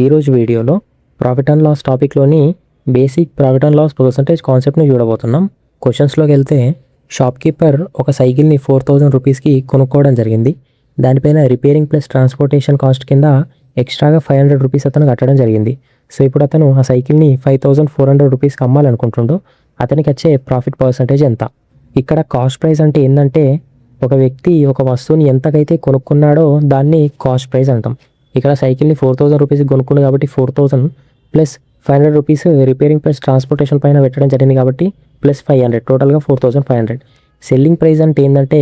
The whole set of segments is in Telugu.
ఈరోజు వీడియోలో ప్రాఫిట్ అండ్ లాస్ టాపిక్లోని basic profit and loss percentage కాన్సెప్ట్ని చూడబోతున్నాం. క్వశ్చన్స్లోకి వెళ్తే షాప్కీపర్ ఒక సైకిల్ని 4000 రూపీస్కి కొనుక్కోవడం జరిగింది. దానిపైన రిపేరింగ్ ప్లస్ ట్రాన్స్పోర్టేషన్ కాస్ట్ కింద ఎక్స్ట్రాగా 500 రూపీస్ అతను కట్టడం జరిగింది. సో ఇప్పుడు అతను ఆ సైకిల్ని 5400 రూపీస్కి అమ్మాలనుకుంటుండో అతనికి వచ్చే ప్రాఫిట్ పర్సంటేజ్ ఎంత? ఇక్కడ కాస్ట్ ప్రైస్ అంటే ఏంటంటే ఒక వ్యక్తి ఒక వస్తువుని ఎంతకైతే కొనుక్కున్నాడో దాన్ని కాస్ట్ ప్రైస్ అంటాం. ఇక్కడ సైకిల్ని 4000 రూపీస్కి కొనుక్కుంది కాబట్టి 4000 plus 500 rupees repairing plus transportation పైన పెట్టడం జరిగింది కాబట్టి ప్లస్ 500, టోటల్గా 4500. సెల్లింగ్ ప్రైస్ అంటే ఏంటంటే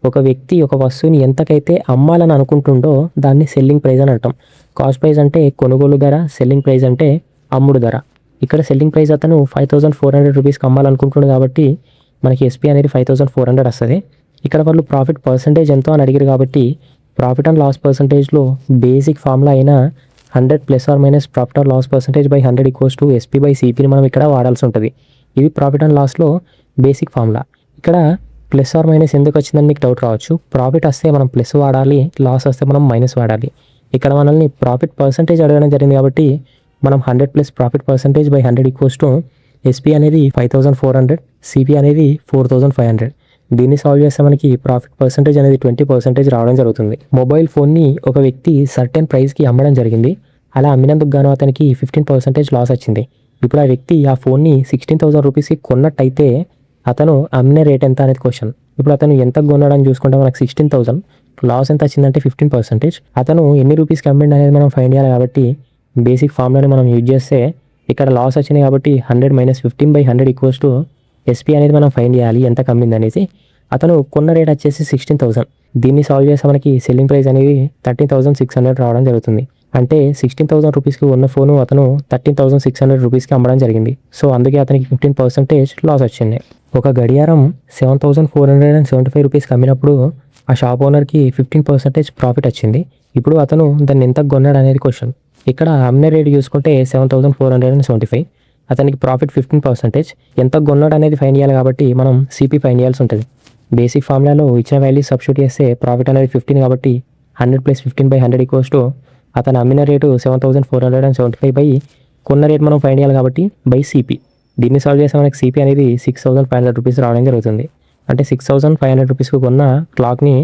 ఒక వ్యక్తి ఒక వస్తువుని ఎంతకైతే అమ్మాలని అనుకుంటుండో దాన్ని సెల్లింగ్ ప్రైస్ అని అంటాం. కాస్ట్ ప్రైస్ అంటే కొనుగోలు ధర, సెల్లింగ్ ప్రైస్ అంటే అమ్ముడు ధర. ఇక్కడ సెల్లింగ్ ప్రైస్ అతను 5400 రూపీస్కి అమ్మాలనుకుంటుండు కాబట్టి మనకి ఎస్పీ అనేది 5400 వస్తుంది. ఇక్కడ వాళ్ళు ప్రాఫిట్ పర్సంటేజ్ ఎంతో అని అడిగారు కాబట్టి ప్రాఫిట్ అండ్ లాస్ పర్సంటేజ్లో బేసిక్ ఫార్ములా అయిన 100 plus or minus profit or loss percentage by 100 equals to SP by సిపిని మనం ఇక్కడ వాడాల్సి ఉంటుంది. ఇది ప్రాఫిట్ అండ్ లాస్లో బేసిక్ ఫార్ములా. ఇక్కడ ప్లస్ ఆర్ మైనస్ ఎందుకు వచ్చిందని మీకు డౌట్ రావచ్చు. ప్రాఫిట్ వస్తే మనం ప్లస్ వాడాలి, లాస్ వస్తే మనం మైనస్ వాడాలి. ఇక్కడ మనల్ని ప్రాఫిట్ పర్సంటేజ్ అడగడం జరిగింది కాబట్టి మనం 100 plus profit percentage by 100 equals to SP అనేది 5400, సిపి అనేది 4500. దీన్ని సాల్వ్ చేస్తే మనకి ప్రాఫిట్ పర్సంటేజ్ అనేది 20% రావడం జరుగుతుంది. మొబైల్ ఫోన్ని ఒక వ్యక్తి సర్టెన్ ప్రైస్కి అమ్మడం జరిగింది. అలా అమ్మినందుకు గాను అతనికి 15% లాస్ వచ్చింది. ఇప్పుడు ఆ వ్యక్తి ఆ ఫోన్ని 16,000 రూపీస్కి కొన్నట్టయితే అతను అమ్మిన రేట్ ఎంత అనేది క్వశ్చన్. ఇప్పుడు అతను ఎంత కొన్నాడని చూసుకుంటే మనకు 16,000, లాస్ ఎంత వచ్చిందంటే 15%. అతను ఎన్ని రూపీస్కి అమ్మిండి అనేది మనం ఫైండ్ చేయాలి కాబట్టి బేసిక్ ఫార్ములాని మనం యూజ్ చేస్తే ఇక్కడ లాస్ వచ్చింది కాబట్టి 100 minus 15 by 100 equals to SP అనేది మనం ఫైండ్ చేయాలి ఎంత కమ్మింది అనేసి. అతను కొన్న రేట్ వచ్చేసి 16,000. దీన్ని సాల్వ్ చేస్తే మనకి సెల్లింగ్ ప్రైస్ అనేది 13,600 రావడం జరుగుతుంది. అంటే 16,000 రూపీస్కి ఉన్న ఫోను అతను 13,600 రూపీస్కి అమ్మడం జరిగింది. సో అందుకే అతనికి 15% లాస్ వచ్చింది. ఒక గడియారం 7,475 రూపీస్కి అమ్మినప్పుడు ఆ షాప్ ఓనర్కి 15% ప్రాఫిట్ వచ్చింది. ఇప్పుడు అతను దాన్ని ఎంత కొన్నాడు అనేది క్వశ్చన్. ఇక్కడ అమ్మిన రేట్ చూసుకుంటే 7,475, అతనికి ప్రాఫిట్ 15%. ఎంత కొన్నాడు అనేది ఫైండ్ చేయాలి కాబట్టి మనం సిపి ఫైండ్ చేయాల్సి ఉంటుంది. బేసిక్ ఫార్ములాలో ఇచ్చిన వాల్యూ సబ్స్టిట్యూట్ చేస్తే ప్రాఫిట్ అనేది 15 కాబట్టి 100 ప్లస్ 15 బై 100 ఈక్వల్స్ టు అతను అమ్మిన రేటు 7,475 బై కొన్న రేట్ మనం ఫైండ్ చేయాలి కాబట్టి బై సిపి. దీన్ని సాల్వ్ చేస్తే మనకి సిపి అనేది 6,500 రూపీస్ రావడం జరుగుతుంది. అంటే 6,500 రూపీస్కి కొన్న క్లాక్ని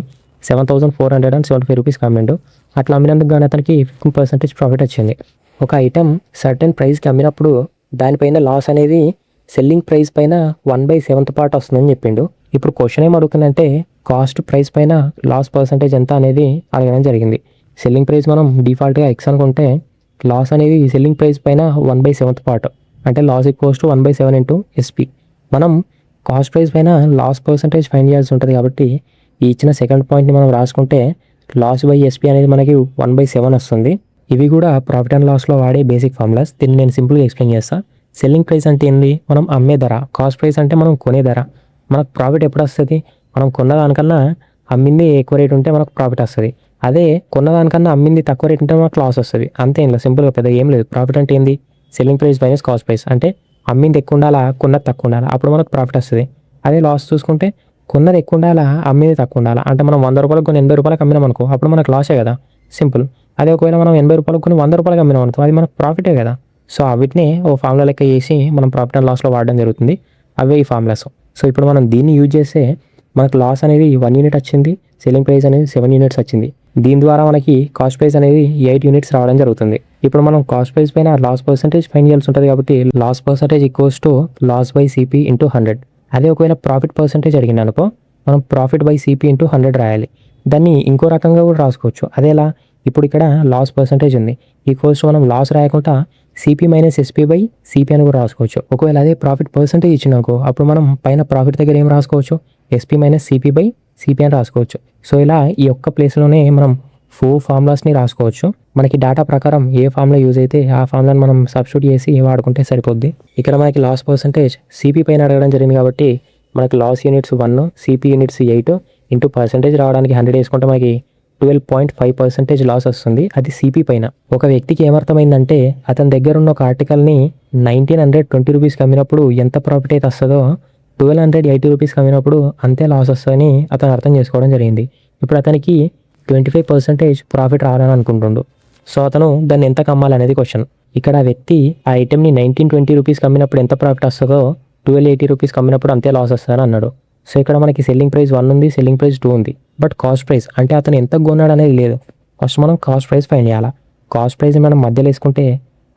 7,475 రూపీస్కి అమ్మిండు. అట్లా అమ్మినందుకు కానీ అతనికి 15% ప్రాఫిట్ వచ్చింది. ఒక ఐటెం సర్టెన్ ప్రైస్కి అమ్మినప్పుడు దానిపైన లాస్ అనేది సెల్లింగ్ ప్రైస్ పైన 1/7 పార్ట్ వస్తుందని చెప్పిండు. ఇప్పుడు క్వశ్చన్ ఏం అడుగుతుందంటే కాస్ట్ ప్రైస్ పైన లాస్ పర్సంటేజ్ ఎంత అనేది అడగడం జరిగింది. సెల్లింగ్ ప్రైస్ మనం డిఫాల్ట్గా ఎక్స్ అనుకుంటే లాస్ అనేది సెల్లింగ్ ప్రైస్ పైన 1/7 పార్ట్, అంటే loss equals to 1/7 into SP. మనం కాస్ట్ ప్రైస్ పైన లాస్ పర్సంటేజ్ ఫైండ్ చేయాల్సి ఉంటుంది కాబట్టి ఈ ఇచ్చిన సెకండ్ పాయింట్ని మనం రాసుకుంటే లాస్ బై ఎస్పీ అనేది మనకి 1/7 వస్తుంది. ఇవి కూడా ప్రాఫిట్ అండ్ లాస్లో వాడే బేసిక్ ఫార్ములాస్. దీన్ని నేను సింపుల్గా ఎక్స్ప్లెయిన్ చేస్తాను. సెల్లింగ్ ప్రైస్ అంటే ఏంది? మనం అమ్మే ధర. కాస్ట్ ప్రైస్ అంటే మనం కొనే ధర. మనకు ప్రాఫిట్ ఎప్పుడు వస్తుంది? మనం కొన్నదానికన్నా అమ్మింది ఎక్కువ రేట్ ఉంటే మనకు ప్రాఫిట్ వస్తుంది. అదే కొన్నదానికన్నా అమ్మింది తక్కువ రేట్ ఉంటే మనకు లాస్ వస్తుంది. అంతే, ఇలా సింపుల్గా పెద్ద ఏం లేదు. ప్రాఫిట్ అంటే ఏంది? Selling price minus cost price. అంటే అమ్మింది ఎక్కువ ఉండాలా, కొన్నది తక్కువ ఉండాలా, అప్పుడు మనకు ప్రాఫిట్ వస్తుంది. అదే లాస్ చూసుకుంటే కొన్నది ఎక్కువ ఉండాలా, అమ్మింది తక్కువ ఉండాలా. అంటే మనం 100 రూపాయలకు కొన్ని 80 రూపాయలకు అమ్మినాం అనుకో, అప్పుడు మనకు లాసే కదా, సింపుల్. అదే ఒకవేళ మనం 80 రూపాయలకు కొన్ని 100 రూపాయలకు అమ్మినాం అనుకో, అది మనకు ప్రాఫిటే కదా. సో వీటిని ఓ ఫార్ములా లెక్క చేసి మనం ప్రాఫిట్ అండ్ లాస్లో వాడడం జరుగుతుంది. అవే ఈ ఫార్ములాస్. సో ఇప్పుడు మనం దీన్ని యూజ్ చేస్తే మనకు లాస్ అనేది 1 యూనిట్ వచ్చింది, సెల్లింగ్ ప్రైస్ అనేది 7 యూనిట్స్ వచ్చింది. దీని ద్వారా మనకి కాస్ట్ ప్రైస్ అనేది 8 యూనిట్స్ రావడం జరుగుతుంది. ఇప్పుడు మనం కాస్ట్ ప్రైస్ పైన లాస్ పర్సంటేజ్ ఫైండ్ చేయాల్సి ఉంటుంది కాబట్టి loss percentage equals to loss by CP into 100. అదే ఒకవేళ ప్రాఫిట్ పర్సంటేజ్ అడిగిన అనుకో, మనం ప్రాఫిట్ బై సిపి ఇంటూ 100 రాయాలి. దాన్ని ఇంకో రకంగా కూడా రాసుకోవచ్చు. అదేలా, ఇప్పుడు ఇక్కడ లాస్ పర్సంటేజ్ ఉంది, ఈక్వల్స్ టు మనం లాస్ రాయకుండా CP minus SP by CP అని కూడా రాసుకోవచ్చు. ఒకవేళ అదే ప్రాఫిట్ పర్సంటేజ్ ఇచ్చినాకో అప్పుడు మనం పైన ప్రాఫిట్ దగ్గర ఏం రాసుకోవచ్చు? SP minus CP by CP అని రాసుకోవచ్చు. సో ఇలా ఈ ఒక్క ప్లేస్లోనే మనం 4 ఫార్ములాస్ని రాసుకోవచ్చు. మనకి డేటా ప్రకారం ఏ ఫార్ములా యూజ్ అయితే ఆ ఫార్ములాని మనం సబ్స్టిట్యూట్ చేసి వాడుకుంటే సరిపోద్ది. ఇక్కడ మనకి లాస్ పర్సంటేజ్ సిపి పైన అడగడం జరిగింది కాబట్టి మనకి loss units 1, CP units 8 into percentage రావడానికి 100 వేసుకుంటే మనకి 12.5% లాస్ వస్తుంది. అది సిపి పైన. ఒక వ్యక్తికి ఏమర్థమైందంటే అతని దగ్గర ఉన్న ఒక ఆర్టికల్ని 1,920 రూపీస్కి అమ్మినప్పుడు ఎంత ప్రాఫిట్ అయితే వస్తుందో 1,280 రూపీస్కి అమ్మినప్పుడు అంతే లాస్ వస్తుందని అతను అర్థం చేసుకోవడం జరిగింది. ఇప్పుడు అతనికి 25% ప్రాఫిట్ రావాలని అనుకుంటుండు. సో అతను దాన్ని ఎంత కమ్మాలనేది క్వశ్చన్. ఇక్కడ ఆ వ్యక్తి ఆ ఐటెంని 1920 రూపీస్కి అమ్మినప్పుడు ఎంత ప్రాఫిట్ వస్తుందో 1280 రూపీస్కి అమ్మినప్పుడు అంతే లాస్ వస్తుందని అన్నాడు. సో ఇక్కడ మనకి సెల్లింగ్ ప్రైస్ 1 ఉంది, సెల్లింగ్ ప్రైస్ 2 ఉంది. బట్ కాస్ట్ ప్రైస్ అంటే అతను ఎంత కొన్నాడు అనేది లేదు. ఫస్ట్ మనం కాస్ట్ ప్రైస్ ఫైండ్ చేయాలా. కాస్ట్ ప్రైస్ మనం మధ్యలో వేసుకుంటే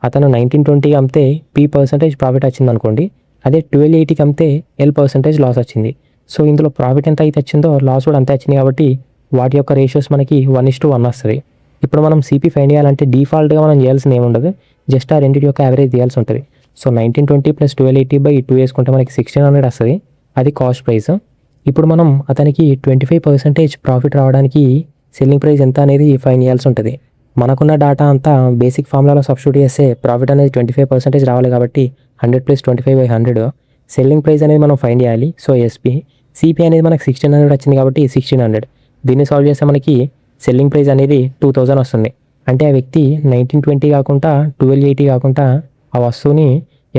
అతను 1920 అమ్మితే P% ప్రాఫిట్ వచ్చింది అనుకోండి. అదే 1280కి అమ్మితే L% లాస్ వచ్చింది. సో ఇందులో ప్రాఫిట్ ఎంత అయితే వచ్చిందో లాస్ కూడా అంతే వచ్చింది కాబట్టి వాటి యొక్క రేషియోస్ మనకి 1:1 వస్తుంది. ఇప్పుడు మనం సిపి ఫైండ్ చేయాలంటే డిఫాల్ట్గా మనం చేయాల్సిన ఏముండదు, జస్ట్ ఆ రెండింటి యొక్క యావరేజ్ చేయాల్సి ఉంటుంది. సో 1920 + 1280/2 వేసుకుంటే మనకి 1600 వస్తుంది. అది కాస్ట్ ప్రైస్. ఇప్పుడు మనం అతనికి 25% ప్రాఫిట్ రావడానికి సెల్లింగ్ ప్రైస్ ఎంత అనేది ఫైండ్ చేయాల్సి ఉంటుంది. మనకున్న డేటా అంతా బేసిక్ ఫార్ములాలో సబ్స్టిట్యూట్ చేస్తే ప్రాఫిట్ అనేది 25% రావాలి కాబట్టి 100 + 25/100 సెల్లింగ్ ప్రైస్ అనేది మనం ఫైండ్ చేయాలి. సో సిపి అనేది మనకి 1600 వచ్చింది కాబట్టి 1600. దీన్ని సాల్వ్ చేస్తే మనకి సెల్లింగ్ ప్రైస్ అనేది 2000 వస్తుంది. అంటే ఆ వ్యక్తి 1920 కాకుండా 1280 కాకుండా ఆ వస్తువుని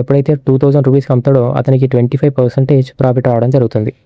ఎప్పుడైతే 2000 రూపీస్కి అమ్ముతాడో అతనికి 25% ప్రాఫిట్ రావడం జరుగుతుంది.